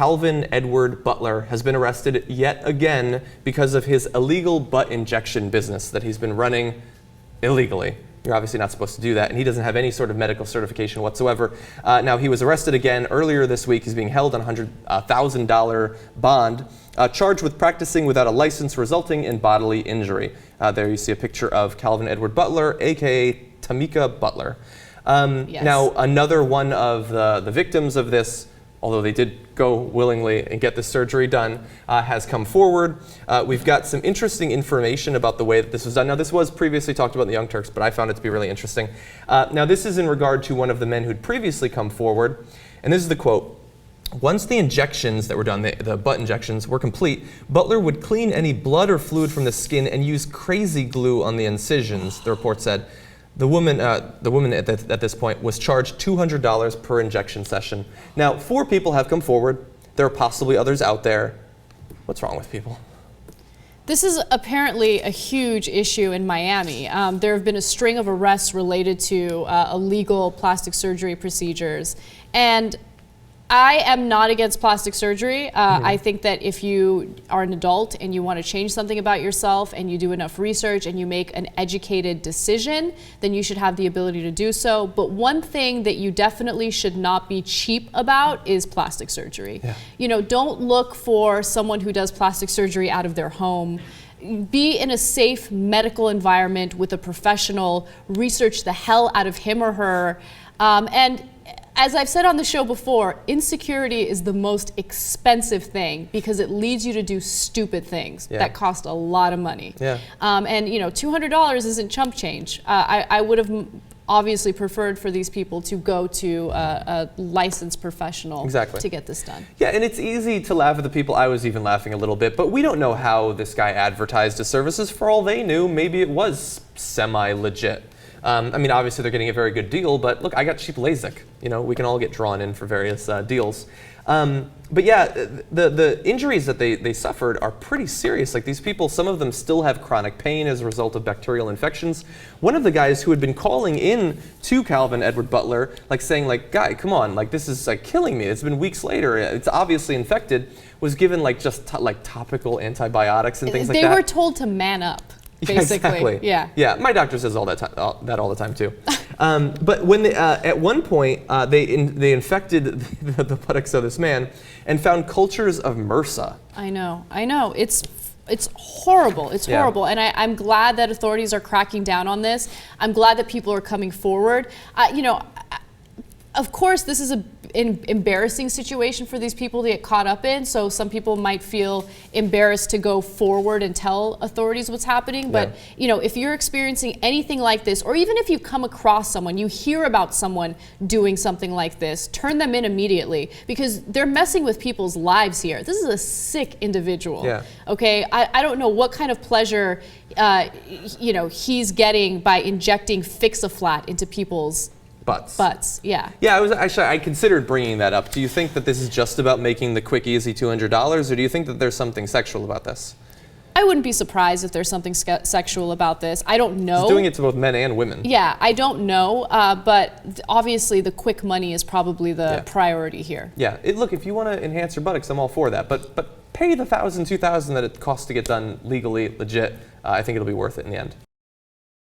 Calvin Edward Butler has been arrested yet again because of his illegal butt injection business that he's been running illegally. You're obviously not supposed to do that, and he doesn't have any sort of medical certification whatsoever. Now, he was arrested again earlier this week. He's being held on a $100,000 bond, charged with practicing without a license resulting in bodily injury. There you see a picture of Calvin Edward Butler, a.k.a. Tamika Butler. Yes. Now, another one of the victims of this, although they did go willingly and get this surgery done, has come forward. We've got some interesting information about the way that this was done. Now, this was previously talked about in the Young Turks, but I found it to be really interesting. Now, this is in regard to one of the men who'd previously come forward, and this is the quote. Once the injections that were done, the butt injections, were complete, Butler would clean any blood or fluid from the skin and use Krazy Glue on the incisions, the report said. The woman at this point was charged $200 per injection session. Now, 4 people have come forward. There are possibly others out there. What's wrong with people? This is apparently a huge issue in Miami. There have been a string of arrests related to illegal plastic surgery procedures. And I am not against plastic surgery. I think that if you are an adult and you want to change something about yourself and you do enough research and you make an educated decision, then you should have the ability to do so. But one thing that you definitely should not be cheap about is plastic surgery. Yeah. You know, don't look for someone who does plastic surgery out of their home. Be in a safe medical environment with a professional. Research the hell out of him or her. And as I've said on the show before, insecurity is the most expensive thing because it leads you to do stupid things that cost a lot of money. Yeah. And you know, $200 isn't chump change. I would have obviously preferred for these people to go to a licensed professional to get this done. Yeah, and it's easy to laugh at the people. I was even laughing a little bit, but we don't know how this guy advertised his services. For all they knew, maybe it was semi-legit. I mean, obviously they're getting a very good deal, but look, I got cheap LASIK. You know, we can all get drawn in for various deals. But yeah, the injuries that they suffered are pretty serious. Like these people, some of them still have chronic pain as a result of bacterial infections. One of the guys who had been calling in to Calvin Edward Butler, like saying like, guy, come on, like this is like killing me. It's been weeks later. It's obviously infected, was given like just like topical antibiotics and things like that. They were told to man up. Basically, exactly. Yeah. Yeah, my doctor says all that all the time too. But when they, at one point they infected the buttocks of this man and found cultures of MRSA. I know. It's horrible. It's horrible. And I'm glad that authorities are cracking down on this. I'm glad that people are coming forward. You know, of course, this is an embarrassing situation for these people to get caught up in. So some people might feel embarrassed to go forward and tell authorities what's happening. But you know, if you're experiencing anything like this, or even if you come across someone, you hear about someone doing something like this, turn them in immediately because they're messing with people's lives here. This is a sick individual. Yeah. Okay, I don't know what kind of pleasure you know, he's getting by injecting Fix-A-Flat into people's butts, yeah. Yeah, I considered bringing that up. Do you think that this is just about making the quick, easy $200, or do you think that there's something sexual about this? I wouldn't be surprised if there's something sexual about this. I don't know. He's doing it to both men and women. Yeah, I don't know, but obviously the quick money is probably the priority here. Yeah, look, if you want to enhance your buttocks, I'm all for that, but pay the $1,000, $2,000 that it costs to get done legally, legit. I think it'll be worth it in the end.